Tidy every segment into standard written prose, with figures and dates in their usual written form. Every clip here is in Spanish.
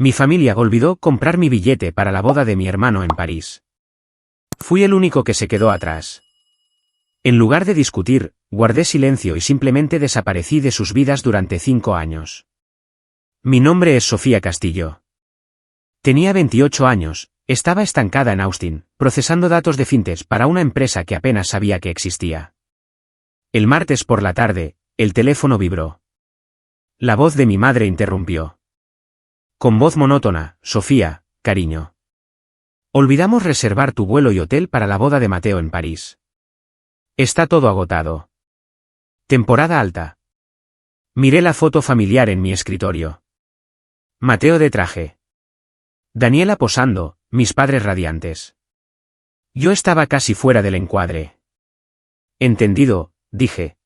Mi familia olvidó comprar mi billete para la boda de mi hermano en París. Fui el único que se quedó atrás. En lugar de discutir, guardé silencio y simplemente desaparecí de sus vidas durante 5 años. Mi nombre es Sofía Castillo. Tenía 28 años, estaba estancada en Austin, procesando datos de fintech para una empresa que apenas sabía que existía. El martes por la tarde, el teléfono vibró. La voz de mi madre interrumpió. Con voz monótona, Sofía, cariño. Olvidamos reservar tu vuelo y hotel para la boda de Mateo en París. Está todo agotado. Temporada alta. Miré la foto familiar en mi escritorio. Mateo de traje. Daniela posando, mis padres radiantes. Yo estaba casi fuera del encuadre. Entendido, dije.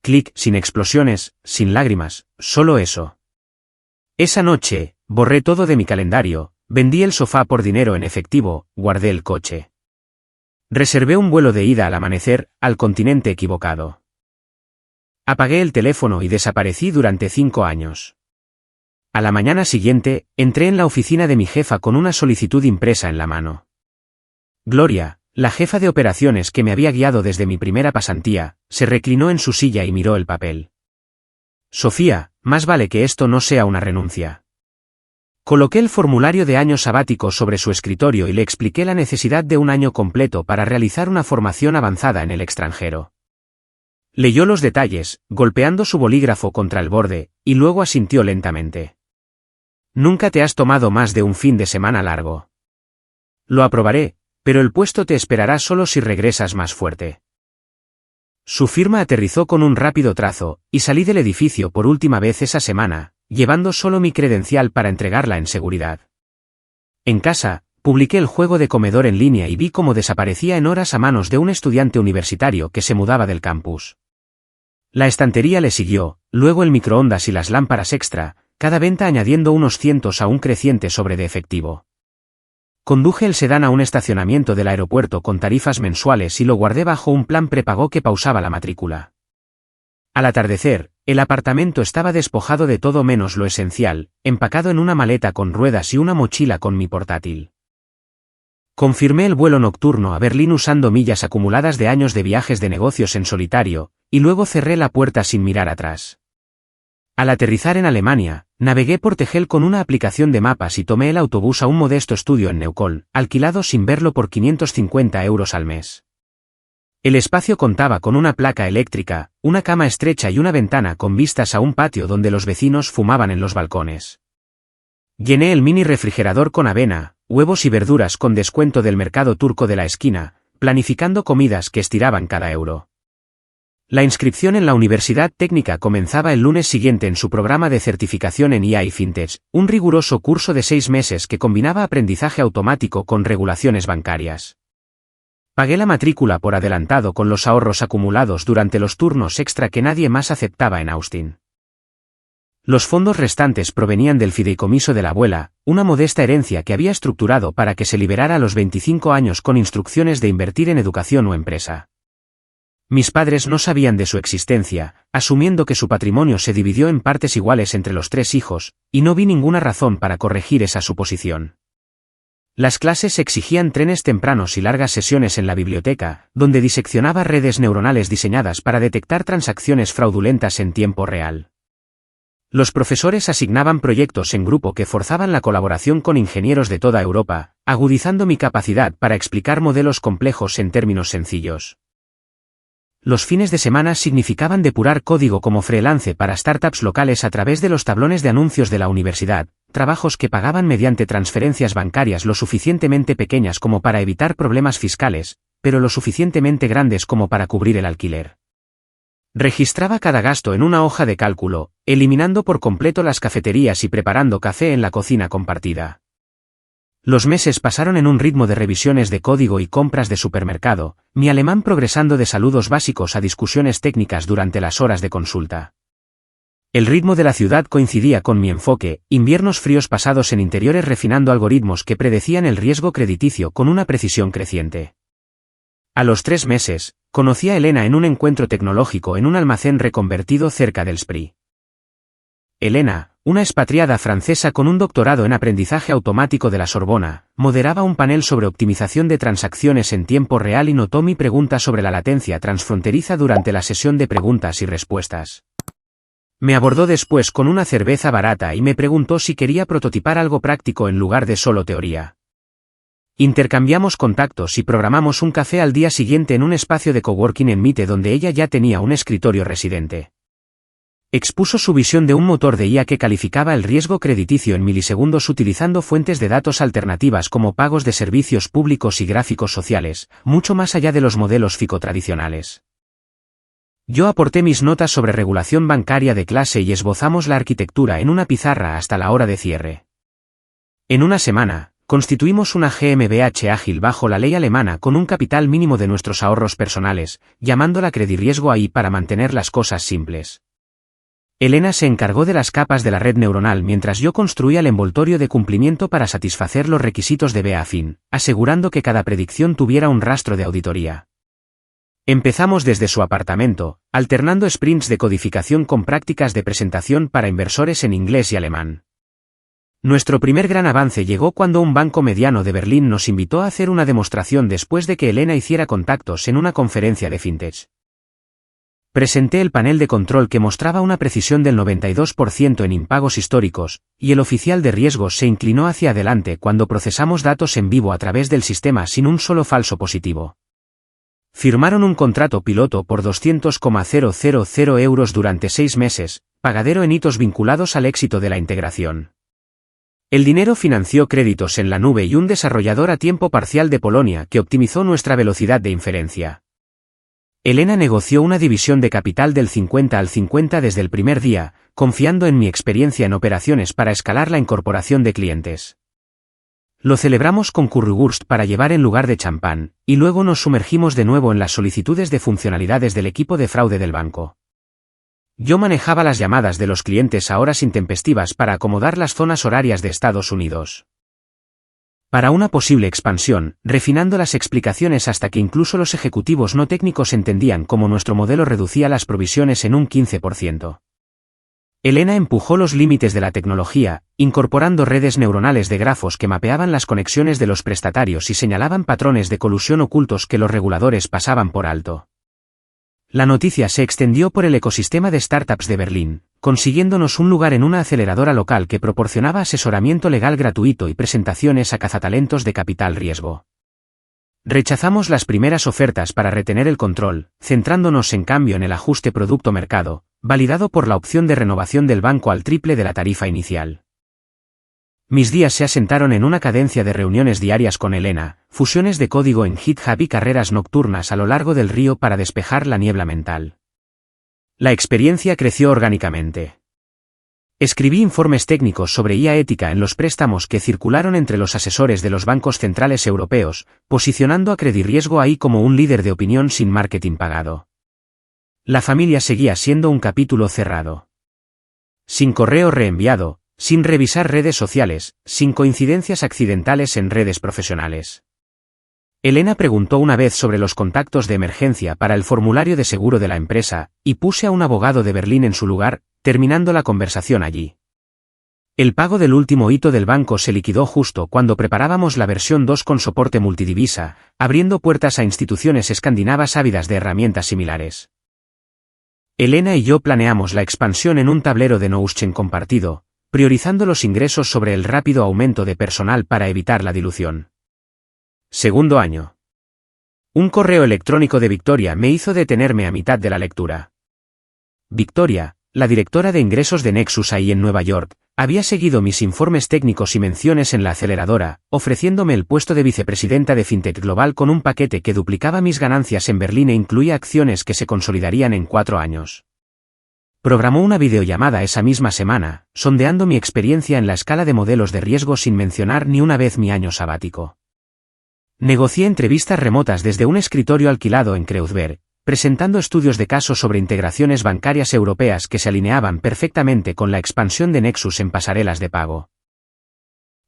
Clic, sin explosiones, sin lágrimas, solo eso. Esa noche, borré todo de mi calendario, vendí el sofá por dinero en efectivo, guardé el coche. Reservé un vuelo de ida al amanecer, al continente equivocado. Apagué el teléfono y desaparecí durante 5 años. A la mañana siguiente, entré en la oficina de mi jefa con una solicitud impresa en la mano. Gloria, la jefa de operaciones que me había guiado desde mi primera pasantía, se reclinó en su silla y miró el papel. Sofía, más vale que esto no sea una renuncia. Coloqué el formulario de año sabático sobre su escritorio y le expliqué la necesidad de un año completo para realizar una formación avanzada en el extranjero. Leyó los detalles, golpeando su bolígrafo contra el borde, y luego asintió lentamente. Nunca te has tomado más de un fin de semana largo. Lo aprobaré, pero el puesto te esperará solo si regresas más fuerte. Su firma aterrizó con un rápido trazo, y salí del edificio por última vez esa semana, llevando solo mi credencial para entregarla en seguridad. En casa, publiqué el juego de comedor en línea y vi cómo desaparecía en horas a manos de un estudiante universitario que se mudaba del campus. La estantería le siguió, luego el microondas y las lámparas extra, cada venta añadiendo unos cientos a un creciente sobre de efectivo. Conduje el sedán a un estacionamiento del aeropuerto con tarifas mensuales y lo guardé bajo un plan prepago que pausaba la matrícula. Al atardecer, el apartamento estaba despojado de todo menos lo esencial, empacado en una maleta con ruedas y una mochila con mi portátil. Confirmé el vuelo nocturno a Berlín usando millas acumuladas de años de viajes de negocios en solitario, y luego cerré la puerta sin mirar atrás. Al aterrizar en Alemania, navegué por Tegel con una aplicación de mapas y tomé el autobús a un modesto estudio en Neukölln, alquilado sin verlo por 550 € al mes. El espacio contaba con una placa eléctrica, una cama estrecha y una ventana con vistas a un patio donde los vecinos fumaban en los balcones. Llené el mini refrigerador con avena, huevos y verduras con descuento del mercado turco de la esquina, planificando comidas que estiraban cada euro. La inscripción en la Universidad Técnica comenzaba el lunes siguiente en su programa de certificación en IA y Fintech, un riguroso curso de 6 meses que combinaba aprendizaje automático con regulaciones bancarias. Pagué la matrícula por adelantado con los ahorros acumulados durante los turnos extra que nadie más aceptaba en Austin. Los fondos restantes provenían del fideicomiso de la abuela, una modesta herencia que había estructurado para que se liberara a los 25 años con instrucciones de invertir en educación o empresa. Mis padres no sabían de su existencia, asumiendo que su patrimonio se dividió en partes iguales entre los 3 hijos, y no vi ninguna razón para corregir esa suposición. Las clases exigían trenes tempranos y largas sesiones en la biblioteca, donde diseccionaba redes neuronales diseñadas para detectar transacciones fraudulentas en tiempo real. Los profesores asignaban proyectos en grupo que forzaban la colaboración con ingenieros de toda Europa, agudizando mi capacidad para explicar modelos complejos en términos sencillos. Los fines de semana significaban depurar código como freelance para startups locales a través de los tablones de anuncios de la universidad, trabajos que pagaban mediante transferencias bancarias lo suficientemente pequeñas como para evitar problemas fiscales, pero lo suficientemente grandes como para cubrir el alquiler. Registraba cada gasto en una hoja de cálculo, eliminando por completo las cafeterías y preparando café en la cocina compartida. Los meses pasaron en un ritmo de revisiones de código y compras de supermercado, mi alemán progresando de saludos básicos a discusiones técnicas durante las horas de consulta. El ritmo de la ciudad coincidía con mi enfoque, inviernos fríos pasados en interiores refinando algoritmos que predecían el riesgo crediticio con una precisión creciente. A los 3 meses, conocí a Elena en un encuentro tecnológico en un almacén reconvertido cerca del Spree. Elena, una expatriada francesa con un doctorado en aprendizaje automático de la Sorbona, moderaba un panel sobre optimización de transacciones en tiempo real y notó mi pregunta sobre la latencia transfronteriza durante la sesión de preguntas y respuestas. Me abordó después con una cerveza barata y me preguntó si quería prototipar algo práctico en lugar de solo teoría. Intercambiamos contactos y programamos un café al día siguiente en un espacio de coworking en Mite donde ella ya tenía un escritorio residente. Expuso su visión de un motor de IA que calificaba el riesgo crediticio en milisegundos utilizando fuentes de datos alternativas como pagos de servicios públicos y gráficos sociales, mucho más allá de los modelos FICO tradicionales. Yo aporté mis notas sobre regulación bancaria de clase y esbozamos la arquitectura en una pizarra hasta la hora de cierre. En una semana, constituimos una GmbH ágil bajo la ley alemana con un capital mínimo de nuestros ahorros personales, llamándola Crediriesgo AI para mantener las cosas simples. Elena se encargó de las capas de la red neuronal mientras yo construía el envoltorio de cumplimiento para satisfacer los requisitos de BaFin, asegurando que cada predicción tuviera un rastro de auditoría. Empezamos desde su apartamento, alternando sprints de codificación con prácticas de presentación para inversores en inglés y alemán. Nuestro primer gran avance llegó cuando un banco mediano de Berlín nos invitó a hacer una demostración después de que Elena hiciera contactos en una conferencia de fintech. Presenté el panel de control que mostraba una precisión del 92% en impagos históricos, y el oficial de riesgos se inclinó hacia adelante cuando procesamos datos en vivo a través del sistema sin un solo falso positivo. Firmaron un contrato piloto por 200,000 euros durante 6 meses, pagadero en hitos vinculados al éxito de la integración. El dinero financió créditos en la nube y un desarrollador a tiempo parcial de Polonia que optimizó nuestra velocidad de inferencia. Elena negoció una división de capital del 50 al 50 desde el primer día, confiando en mi experiencia en operaciones para escalar la incorporación de clientes. Lo celebramos con currywurst para llevar en lugar de champán, y luego nos sumergimos de nuevo en las solicitudes de funcionalidades del equipo de fraude del banco. Yo manejaba las llamadas de los clientes a horas intempestivas para acomodar las zonas horarias de Estados Unidos. Para una posible expansión, refinando las explicaciones hasta que incluso los ejecutivos no técnicos entendían cómo nuestro modelo reducía las provisiones en un 15%. Elena empujó los límites de la tecnología, incorporando redes neuronales de grafos que mapeaban las conexiones de los prestatarios y señalaban patrones de colusión ocultos que los reguladores pasaban por alto. La noticia se extendió por el ecosistema de startups de Berlín, consiguiéndonos un lugar en una aceleradora local que proporcionaba asesoramiento legal gratuito y presentaciones a cazatalentos de capital riesgo. Rechazamos las primeras ofertas para retener el control, centrándonos en cambio en el ajuste producto-mercado, validado por la opción de renovación del banco al triple de la tarifa inicial. Mis días se asentaron en una cadencia de reuniones diarias con Elena, fusiones de código en GitHub y carreras nocturnas a lo largo del río para despejar la niebla mental. La experiencia creció orgánicamente. Escribí informes técnicos sobre IA ética en los préstamos que circularon entre los asesores de los bancos centrales europeos, posicionando a Crediriesgo AI como un líder de opinión sin marketing pagado. La familia seguía siendo un capítulo cerrado. Sin correo reenviado, sin revisar redes sociales, sin coincidencias accidentales en redes profesionales. Elena preguntó una vez sobre los contactos de emergencia para el formulario de seguro de la empresa, y puse a un abogado de Berlín en su lugar, terminando la conversación allí. El pago del último hito del banco se liquidó justo cuando preparábamos la versión 2 con soporte multidivisa, abriendo puertas a instituciones escandinavas ávidas de herramientas similares. Elena y yo planeamos la expansión en un tablero de Notion compartido, priorizando los ingresos sobre el rápido aumento de personal para evitar la dilución. Segundo año. Un correo electrónico de Victoria me hizo detenerme a mitad de la lectura. Victoria, la directora de ingresos de Nexus AI en Nueva York, había seguido mis informes técnicos y menciones en la aceleradora, ofreciéndome el puesto de vicepresidenta de FinTech Global con un paquete que duplicaba mis ganancias en Berlín e incluía acciones que se consolidarían en 4 años. Programó una videollamada esa misma semana, sondeando mi experiencia en la escala de modelos de riesgo sin mencionar ni una vez mi año sabático. Negocié entrevistas remotas desde un escritorio alquilado en Kreuzberg, presentando estudios de caso sobre integraciones bancarias europeas que se alineaban perfectamente con la expansión de Nexus en pasarelas de pago.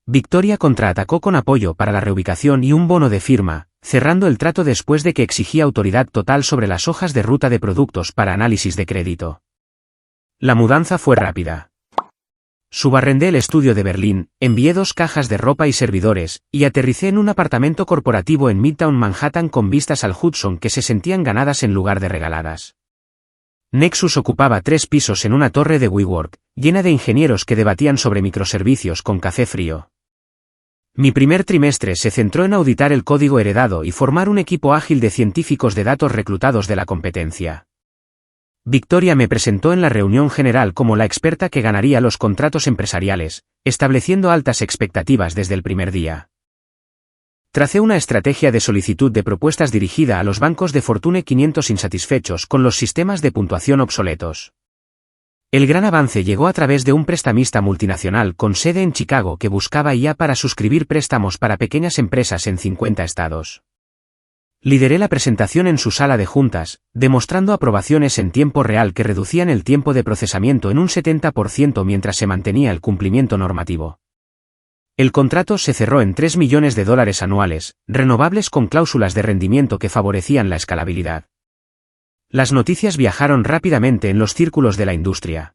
Victoria contraatacó con apoyo para la reubicación y un bono de firma, cerrando el trato después de que exigía autoridad total sobre las hojas de ruta de productos para análisis de crédito. La mudanza fue rápida. Subarrendé el estudio de Berlín, envié 2 cajas de ropa y servidores, y aterricé en un apartamento corporativo en Midtown Manhattan con vistas al Hudson que se sentían ganadas en lugar de regaladas. Nexus ocupaba 3 pisos en una torre de WeWork, llena de ingenieros que debatían sobre microservicios con café frío. Mi primer trimestre se centró en auditar el código heredado y formar un equipo ágil de científicos de datos reclutados de la competencia. Victoria me presentó en la reunión general como la experta que ganaría los contratos empresariales, estableciendo altas expectativas desde el primer día. Tracé una estrategia de solicitud de propuestas dirigida a los bancos de Fortune 500 insatisfechos con los sistemas de puntuación obsoletos. El gran avance llegó a través de un prestamista multinacional con sede en Chicago que buscaba IA para suscribir préstamos para pequeñas empresas en 50 estados. Lideré la presentación en su sala de juntas, demostrando aprobaciones en tiempo real que reducían el tiempo de procesamiento en un 70% mientras se mantenía el cumplimiento normativo. El contrato se cerró en $3 millones anuales, renovables con cláusulas de rendimiento que favorecían la escalabilidad. Las noticias viajaron rápidamente en los círculos de la industria.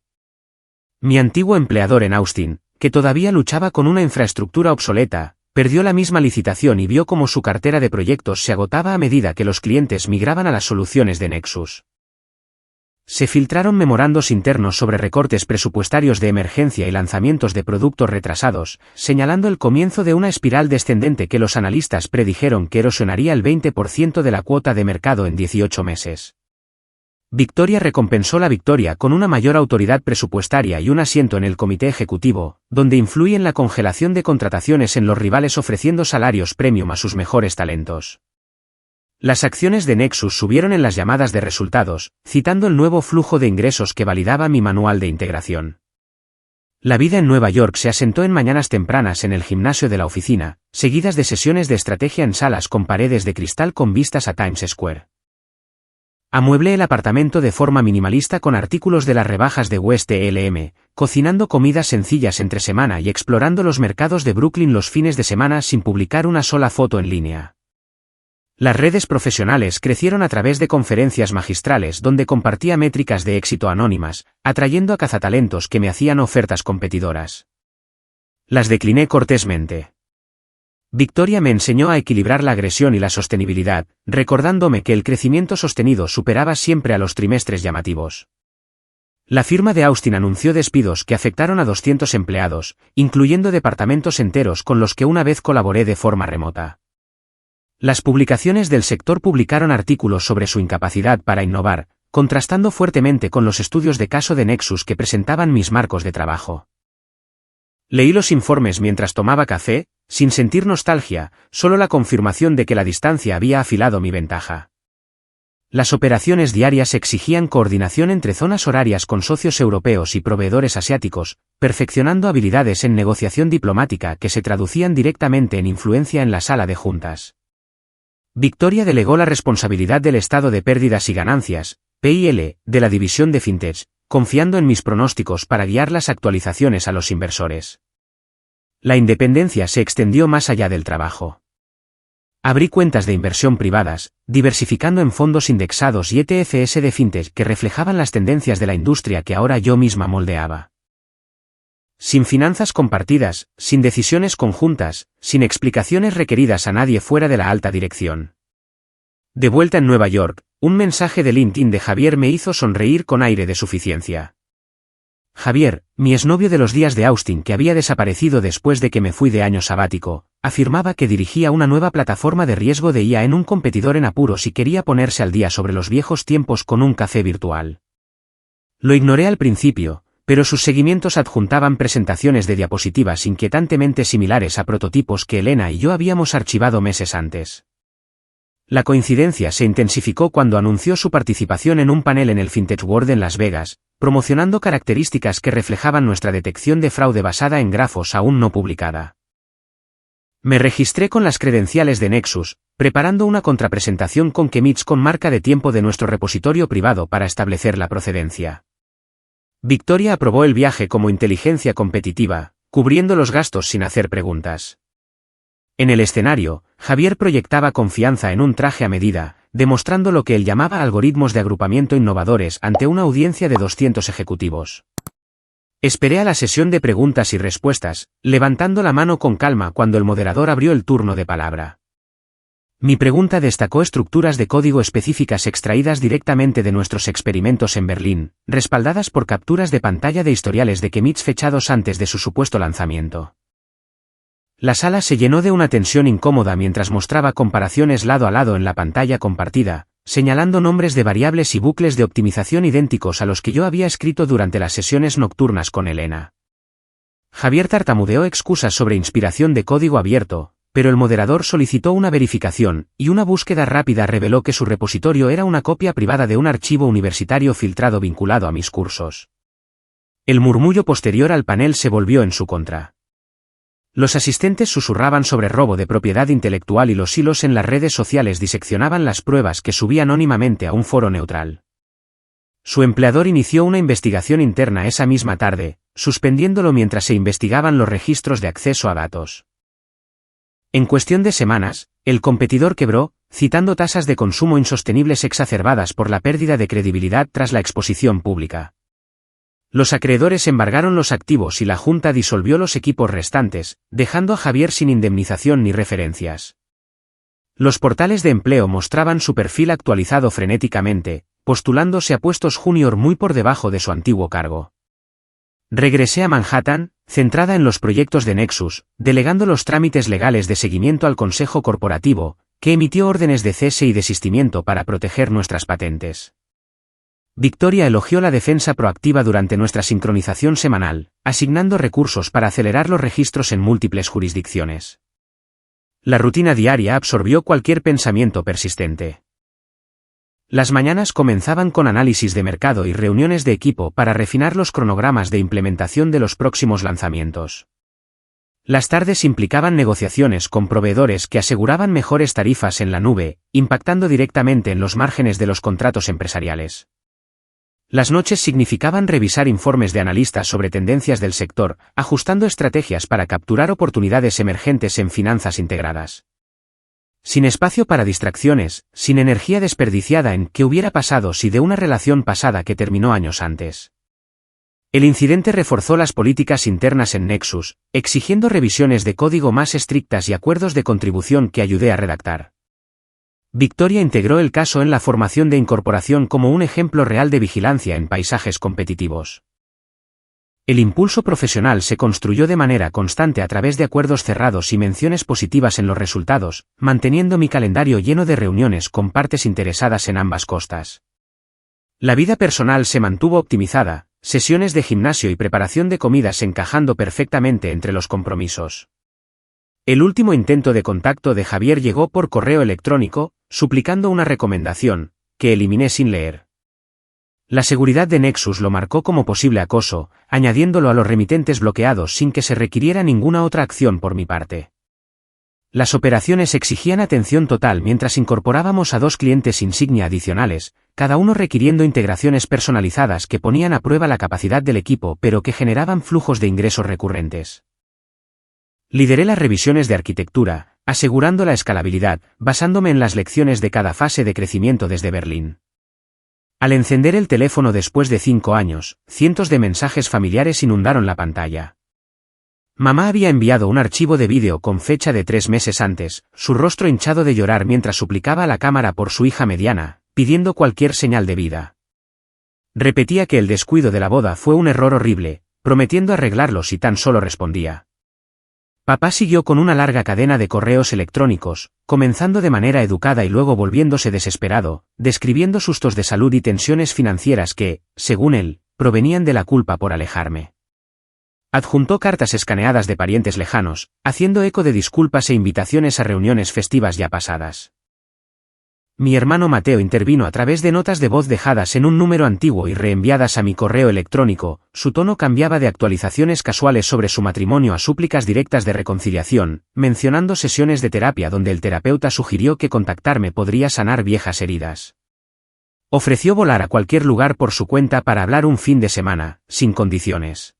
Mi antiguo empleador en Austin, que todavía luchaba con una infraestructura obsoleta, perdió la misma licitación y vio cómo su cartera de proyectos se agotaba a medida que los clientes migraban a las soluciones de Nexus. Se filtraron memorandos internos sobre recortes presupuestarios de emergencia y lanzamientos de productos retrasados, señalando el comienzo de una espiral descendente que los analistas predijeron que erosionaría el 20% de la cuota de mercado en 18 meses. Victoria recompensó la victoria con una mayor autoridad presupuestaria y un asiento en el comité ejecutivo, donde influye en la congelación de contrataciones en los rivales ofreciendo salarios premium a sus mejores talentos. Las acciones de Nexus subieron en las llamadas de resultados, citando el nuevo flujo de ingresos que validaba mi manual de integración. La vida en Nueva York se asentó en mañanas tempranas en el gimnasio de la oficina, seguidas de sesiones de estrategia en salas con paredes de cristal con vistas a Times Square. Amueblé el apartamento de forma minimalista con artículos de las rebajas de West ELM, cocinando comidas sencillas entre semana y explorando los mercados de Brooklyn los fines de semana sin publicar una sola foto en línea. Las redes profesionales crecieron a través de conferencias magistrales donde compartía métricas de éxito anónimas, atrayendo a cazatalentos que me hacían ofertas competidoras. Las decliné cortésmente. Victoria me enseñó a equilibrar la agresión y la sostenibilidad, recordándome que el crecimiento sostenido superaba siempre a los trimestres llamativos. La firma de Austin anunció despidos que afectaron a 200 empleados, incluyendo departamentos enteros con los que una vez colaboré de forma remota. Las publicaciones del sector publicaron artículos sobre su incapacidad para innovar, contrastando fuertemente con los estudios de caso de Nexus que presentaban mis marcos de trabajo. Leí los informes mientras tomaba café, sin sentir nostalgia, solo la confirmación de que la distancia había afilado mi ventaja. Las operaciones diarias exigían coordinación entre zonas horarias con socios europeos y proveedores asiáticos, perfeccionando habilidades en negociación diplomática que se traducían directamente en influencia en la sala de juntas. Victoria delegó la responsabilidad del estado de pérdidas y ganancias, P&L, de la división de FinTech, confiando en mis pronósticos para guiar las actualizaciones a los inversores. La independencia se extendió más allá del trabajo. Abrí cuentas de inversión privadas, diversificando en fondos indexados y ETFs de FinTech que reflejaban las tendencias de la industria que ahora yo misma moldeaba. Sin finanzas compartidas, sin decisiones conjuntas, sin explicaciones requeridas a nadie fuera de la alta dirección. De vuelta en Nueva York, un mensaje de LinkedIn de Javier me hizo sonreír con aire de suficiencia. Javier, mi exnovio de los días de Austin que había desaparecido después de que me fui de año sabático, afirmaba que dirigía una nueva plataforma de riesgo de IA en un competidor en apuros y quería ponerse al día sobre los viejos tiempos con un café virtual. Lo ignoré al principio, pero sus seguimientos adjuntaban presentaciones de diapositivas inquietantemente similares a prototipos que Elena y yo habíamos archivado meses antes. La coincidencia se intensificó cuando anunció su participación en un panel en el FinTech World en Las Vegas, promocionando características que reflejaban nuestra detección de fraude basada en grafos aún no publicada. Me registré con las credenciales de Nexus, preparando una contrapresentación con Chemits con marca de tiempo de nuestro repositorio privado para establecer la procedencia. Victoria aprobó el viaje como inteligencia competitiva, cubriendo los gastos sin hacer preguntas. En el escenario, Javier proyectaba confianza en un traje a medida, demostrando lo que él llamaba algoritmos de agrupamiento innovadores ante una audiencia de 200 ejecutivos. Esperé a la sesión de preguntas y respuestas, levantando la mano con calma cuando el moderador abrió el turno de palabra. Mi pregunta destacó estructuras de código específicas extraídas directamente de nuestros experimentos en Berlín, respaldadas por capturas de pantalla de historiales de Chemnitz fechados antes de su supuesto lanzamiento. La sala se llenó de una tensión incómoda mientras mostraba comparaciones lado a lado en la pantalla compartida, señalando nombres de variables y bucles de optimización idénticos a los que yo había escrito durante las sesiones nocturnas con Elena. Javier tartamudeó excusas sobre inspiración de código abierto, pero el moderador solicitó una verificación, y una búsqueda rápida reveló que su repositorio era una copia privada de un archivo universitario filtrado vinculado a mis cursos. El murmullo posterior al panel se volvió en su contra. Los asistentes susurraban sobre robo de propiedad intelectual y los hilos en las redes sociales diseccionaban las pruebas que subía anónimamente a un foro neutral. Su empleador inició una investigación interna esa misma tarde, suspendiéndolo mientras se investigaban los registros de acceso a datos. En cuestión de semanas, el competidor quebró, citando tasas de consumo insostenibles exacerbadas por la pérdida de credibilidad tras la exposición pública. Los acreedores embargaron los activos y la Junta disolvió los equipos restantes, dejando a Javier sin indemnización ni referencias. Los portales de empleo mostraban su perfil actualizado frenéticamente, postulándose a puestos junior muy por debajo de su antiguo cargo. Regresé a Manhattan, centrada en los proyectos de Nexus, delegando los trámites legales de seguimiento al Consejo Corporativo, que emitió órdenes de cese y desistimiento para proteger nuestras patentes. Victoria elogió la defensa proactiva durante nuestra sincronización semanal, asignando recursos para acelerar los registros en múltiples jurisdicciones. La rutina diaria absorbió cualquier pensamiento persistente. Las mañanas comenzaban con análisis de mercado y reuniones de equipo para refinar los cronogramas de implementación de los próximos lanzamientos. Las tardes implicaban negociaciones con proveedores que aseguraban mejores tarifas en la nube, impactando directamente en los márgenes de los contratos empresariales. Las noches significaban revisar informes de analistas sobre tendencias del sector, ajustando estrategias para capturar oportunidades emergentes en finanzas integradas. Sin espacio para distracciones, sin energía desperdiciada en ¿qué hubiera pasado si de una relación pasada que terminó años antes? El incidente reforzó las políticas internas en Nexus, exigiendo revisiones de código más estrictas y acuerdos de contribución que ayudé a redactar. Victoria integró el caso en la formación de incorporación como un ejemplo real de vigilancia en paisajes competitivos. El impulso profesional se construyó de manera constante a través de acuerdos cerrados y menciones positivas en los resultados, manteniendo mi calendario lleno de reuniones con partes interesadas en ambas costas. La vida personal se mantuvo optimizada, sesiones de gimnasio y preparación de comidas encajando perfectamente entre los compromisos. El último intento de contacto de Javier llegó por correo electrónico, suplicando una recomendación, que eliminé sin leer. La seguridad de Nexus lo marcó como posible acoso, añadiéndolo a los remitentes bloqueados sin que se requiriera ninguna otra acción por mi parte. Las operaciones exigían atención total mientras incorporábamos a 2 clientes insignia adicionales, cada uno requiriendo integraciones personalizadas que ponían a prueba la capacidad del equipo pero que generaban flujos de ingresos recurrentes. Lideré las revisiones de arquitectura, asegurando la escalabilidad, basándome en las lecciones de cada fase de crecimiento desde Berlín. Al encender el teléfono después de 5 años, cientos de mensajes familiares inundaron la pantalla. Mamá había enviado un archivo de vídeo con fecha de 3 meses antes, su rostro hinchado de llorar mientras suplicaba a la cámara por su hija mediana, pidiendo cualquier señal de vida. Repetía que el descuido de la boda fue un error horrible, prometiendo arreglarlo si tan solo respondía. Papá siguió con una larga cadena de correos electrónicos, comenzando de manera educada y luego volviéndose desesperado, describiendo sustos de salud y tensiones financieras que, según él, provenían de la culpa por alejarme. Adjuntó cartas escaneadas de parientes lejanos, haciendo eco de disculpas e invitaciones a reuniones festivas ya pasadas. Mi hermano Mateo intervino a través de notas de voz dejadas en un número antiguo y reenviadas a mi correo electrónico. Su tono cambiaba de actualizaciones casuales sobre su matrimonio a súplicas directas de reconciliación, mencionando sesiones de terapia donde el terapeuta sugirió que contactarme podría sanar viejas heridas. Ofreció volar a cualquier lugar por su cuenta para hablar un fin de semana, sin condiciones.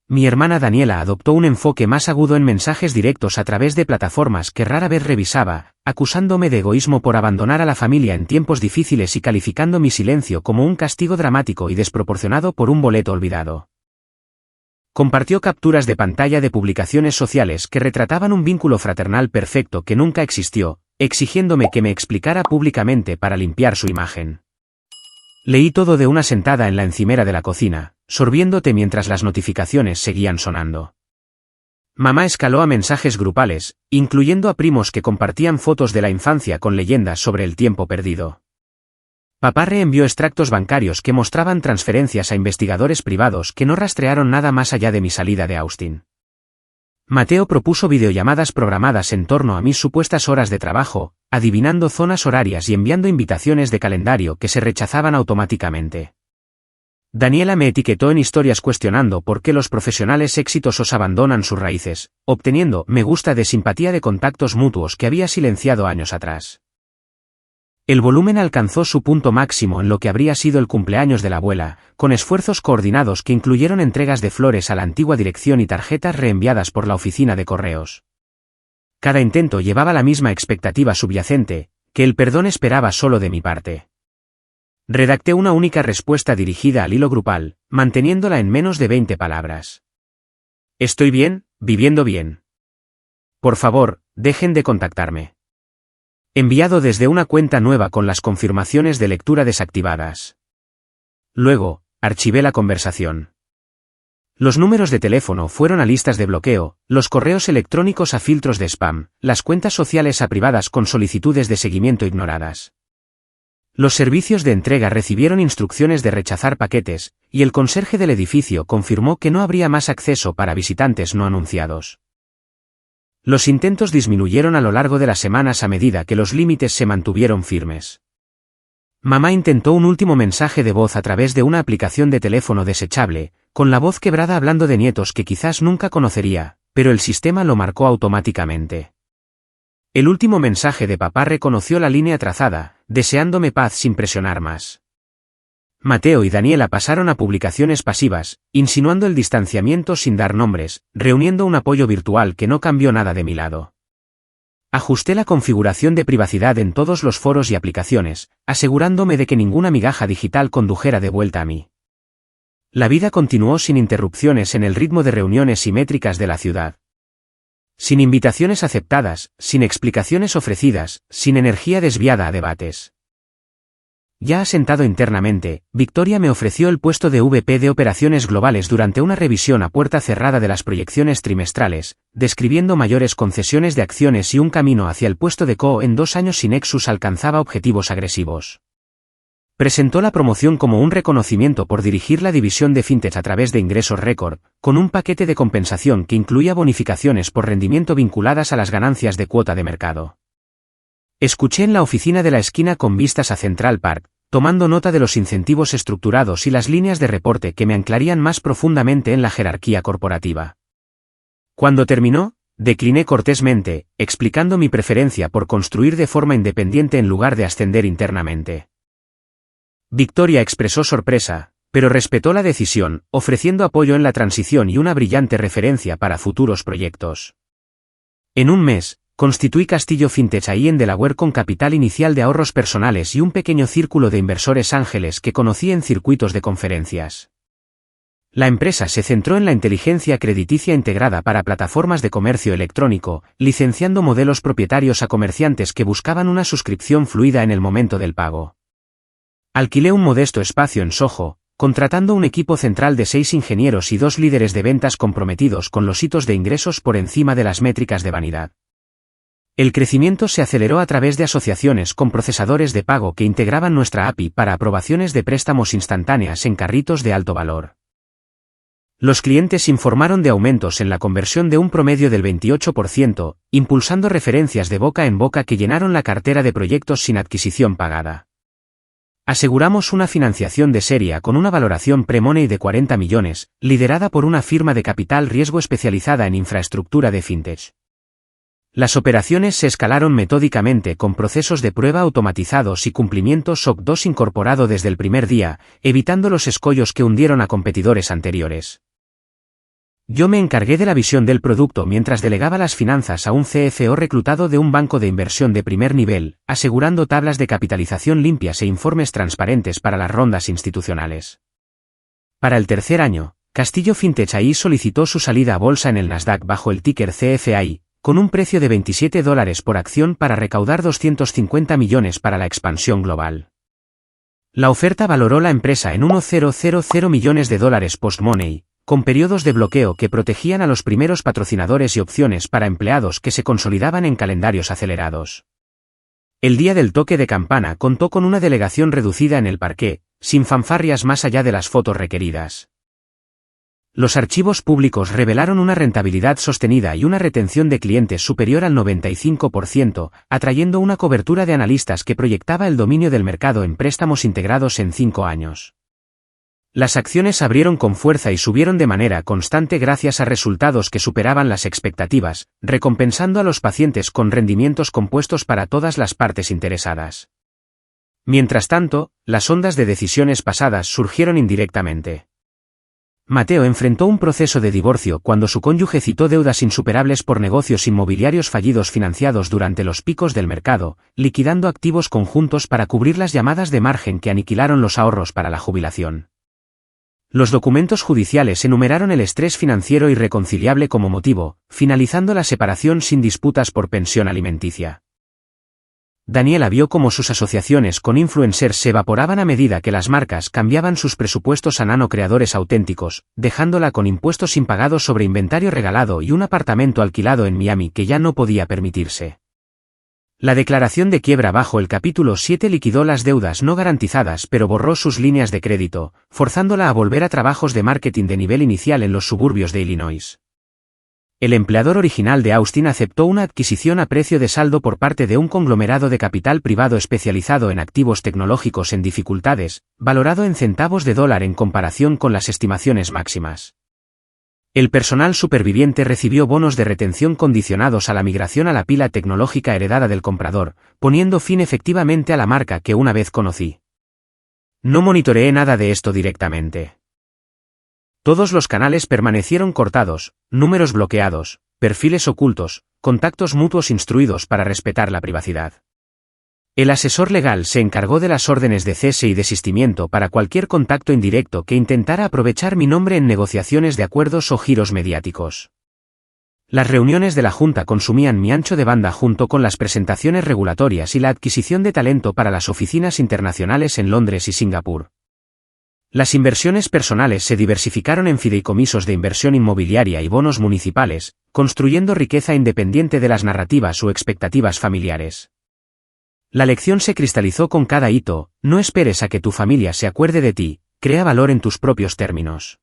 Mi hermana Daniela adoptó un enfoque más agudo en mensajes directos a través de plataformas que rara vez revisaba, acusándome de egoísmo por abandonar a la familia en tiempos difíciles y calificando mi silencio como un castigo dramático y desproporcionado por un boleto olvidado. Compartió capturas de pantalla de publicaciones sociales que retrataban un vínculo fraternal perfecto que nunca existió, exigiéndome que me explicara públicamente para limpiar su imagen. Leí todo de una sentada en la encimera de la cocina, sorbiendo té mientras las notificaciones seguían sonando. Mamá escaló a mensajes grupales, incluyendo a primos que compartían fotos de la infancia con leyendas sobre el tiempo perdido. Papá reenvió extractos bancarios que mostraban transferencias a investigadores privados que no rastrearon nada más allá de mi salida de Austin. Mateo propuso videollamadas programadas en torno a mis supuestas horas de trabajo, adivinando zonas horarias y enviando invitaciones de calendario que se rechazaban automáticamente. Daniela me etiquetó en historias cuestionando por qué los profesionales exitosos abandonan sus raíces, obteniendo me gusta de simpatía de contactos mutuos que había silenciado años atrás. El volumen alcanzó su punto máximo en lo que habría sido el cumpleaños de la abuela, con esfuerzos coordinados que incluyeron entregas de flores a la antigua dirección y tarjetas reenviadas por la oficina de correos. Cada intento llevaba la misma expectativa subyacente, que el perdón esperaba solo de mi parte. Redacté una única respuesta dirigida al hilo grupal, manteniéndola en menos de 20 palabras. Estoy bien, viviendo bien. Por favor, dejen de contactarme. Enviado desde una cuenta nueva con las confirmaciones de lectura desactivadas. Luego, archivé la conversación. Los números de teléfono fueron a listas de bloqueo, los correos electrónicos a filtros de spam, las cuentas sociales a privadas con solicitudes de seguimiento ignoradas. Los servicios de entrega recibieron instrucciones de rechazar paquetes, y el conserje del edificio confirmó que no habría más acceso para visitantes no anunciados. Los intentos disminuyeron a lo largo de las semanas a medida que los límites se mantuvieron firmes. Mamá intentó un último mensaje de voz a través de una aplicación de teléfono desechable, con la voz quebrada hablando de nietos que quizás nunca conocería, pero el sistema lo marcó automáticamente. El último mensaje de papá reconoció la línea trazada, deseándome paz sin presionar más. Mateo y Daniela pasaron a publicaciones pasivas, insinuando el distanciamiento sin dar nombres, reuniendo un apoyo virtual que no cambió nada de mi lado. Ajusté la configuración de privacidad en todos los foros y aplicaciones, asegurándome de que ninguna migaja digital condujera de vuelta a mí. La vida continuó sin interrupciones en el ritmo de reuniones simétricas de la ciudad. Sin invitaciones aceptadas, sin explicaciones ofrecidas, sin energía desviada a debates. Ya asentado internamente, Victoria me ofreció el puesto de VP de Operaciones Globales durante una revisión a puerta cerrada de las proyecciones trimestrales, describiendo mayores concesiones de acciones y un camino hacia el puesto de CO en 2 años si Nexus alcanzaba objetivos agresivos. Presentó la promoción como un reconocimiento por dirigir la división de fintech a través de ingresos récord, con un paquete de compensación que incluía bonificaciones por rendimiento vinculadas a las ganancias de cuota de mercado. Escuché en la oficina de la esquina con vistas a Central Park, tomando nota de los incentivos estructurados y las líneas de reporte que me anclarían más profundamente en la jerarquía corporativa. Cuando terminó, decliné cortésmente, explicando mi preferencia por construir de forma independiente en lugar de ascender internamente. Victoria expresó sorpresa, pero respetó la decisión, ofreciendo apoyo en la transición y una brillante referencia para futuros proyectos. En un mes, constituí Castillo Fintech ahí en Delaware con capital inicial de ahorros personales y un pequeño círculo de inversores ángeles que conocí en circuitos de conferencias. La empresa se centró en la inteligencia crediticia integrada para plataformas de comercio electrónico, licenciando modelos propietarios a comerciantes que buscaban una suscripción fluida en el momento del pago. Alquilé un modesto espacio en Soho, contratando un equipo central de 6 ingenieros y 2 líderes de ventas comprometidos con los hitos de ingresos por encima de las métricas de vanidad. El crecimiento se aceleró a través de asociaciones con procesadores de pago que integraban nuestra API para aprobaciones de préstamos instantáneas en carritos de alto valor. Los clientes informaron de aumentos en la conversión de un promedio del 28%, impulsando referencias de boca en boca que llenaron la cartera de proyectos sin adquisición pagada. Aseguramos una financiación de serie con una valoración pre-money de 40 millones, liderada por una firma de capital riesgo especializada en infraestructura de fintech. Las operaciones se escalaron metódicamente con procesos de prueba automatizados y cumplimiento SOC 2 incorporado desde el primer día, evitando los escollos que hundieron a competidores anteriores. Yo me encargué de la visión del producto mientras delegaba las finanzas a un CFO reclutado de un banco de inversión de primer nivel, asegurando tablas de capitalización limpias e informes transparentes para las rondas institucionales. Para el tercer año, Castillo Fintech AI solicitó su salida a bolsa en el Nasdaq bajo el ticker CFAI, con un precio de $27 por acción para recaudar 250 millones para la expansión global. La oferta valoró la empresa en $1,000 millones post-money, con periodos de bloqueo que protegían a los primeros patrocinadores y opciones para empleados que se consolidaban en calendarios acelerados. El día del toque de campana contó con una delegación reducida en el parqué, sin fanfarrias más allá de las fotos requeridas. Los archivos públicos revelaron una rentabilidad sostenida y una retención de clientes superior al 95%, atrayendo una cobertura de analistas que proyectaba el dominio del mercado en préstamos integrados en 5 años. Las acciones abrieron con fuerza y subieron de manera constante gracias a resultados que superaban las expectativas, recompensando a los pacientes con rendimientos compuestos para todas las partes interesadas. Mientras tanto, las ondas de decisiones pasadas surgieron indirectamente. Mateo enfrentó un proceso de divorcio cuando su cónyuge citó deudas insuperables por negocios inmobiliarios fallidos financiados durante los picos del mercado, liquidando activos conjuntos para cubrir las llamadas de margen que aniquilaron los ahorros para la jubilación. Los documentos judiciales enumeraron el estrés financiero irreconciliable como motivo, finalizando la separación sin disputas por pensión alimenticia. Daniela vio cómo sus asociaciones con influencers se evaporaban a medida que las marcas cambiaban sus presupuestos a nano-creadores auténticos, dejándola con impuestos impagados sobre inventario regalado y un apartamento alquilado en Miami que ya no podía permitirse. La declaración de quiebra bajo el capítulo 7 liquidó las deudas no garantizadas pero borró sus líneas de crédito, forzándola a volver a trabajos de marketing de nivel inicial en los suburbios de Illinois. El empleador original de Austin aceptó una adquisición a precio de saldo por parte de un conglomerado de capital privado especializado en activos tecnológicos en dificultades, valorado en centavos de dólar en comparación con las estimaciones máximas. El personal superviviente recibió bonos de retención condicionados a la migración a la pila tecnológica heredada del comprador, poniendo fin efectivamente a la marca que una vez conocí. No monitoreé nada de esto directamente. Todos los canales permanecieron cortados, números bloqueados, perfiles ocultos, contactos mutuos instruidos para respetar la privacidad. El asesor legal se encargó de las órdenes de cese y desistimiento para cualquier contacto indirecto que intentara aprovechar mi nombre en negociaciones de acuerdos o giros mediáticos. Las reuniones de la Junta consumían mi ancho de banda junto con las presentaciones regulatorias y la adquisición de talento para las oficinas internacionales en Londres y Singapur. Las inversiones personales se diversificaron en fideicomisos de inversión inmobiliaria y bonos municipales, construyendo riqueza independiente de las narrativas o expectativas familiares. La lección se cristalizó con cada hito: no esperes a que tu familia se acuerde de ti, crea valor en tus propios términos.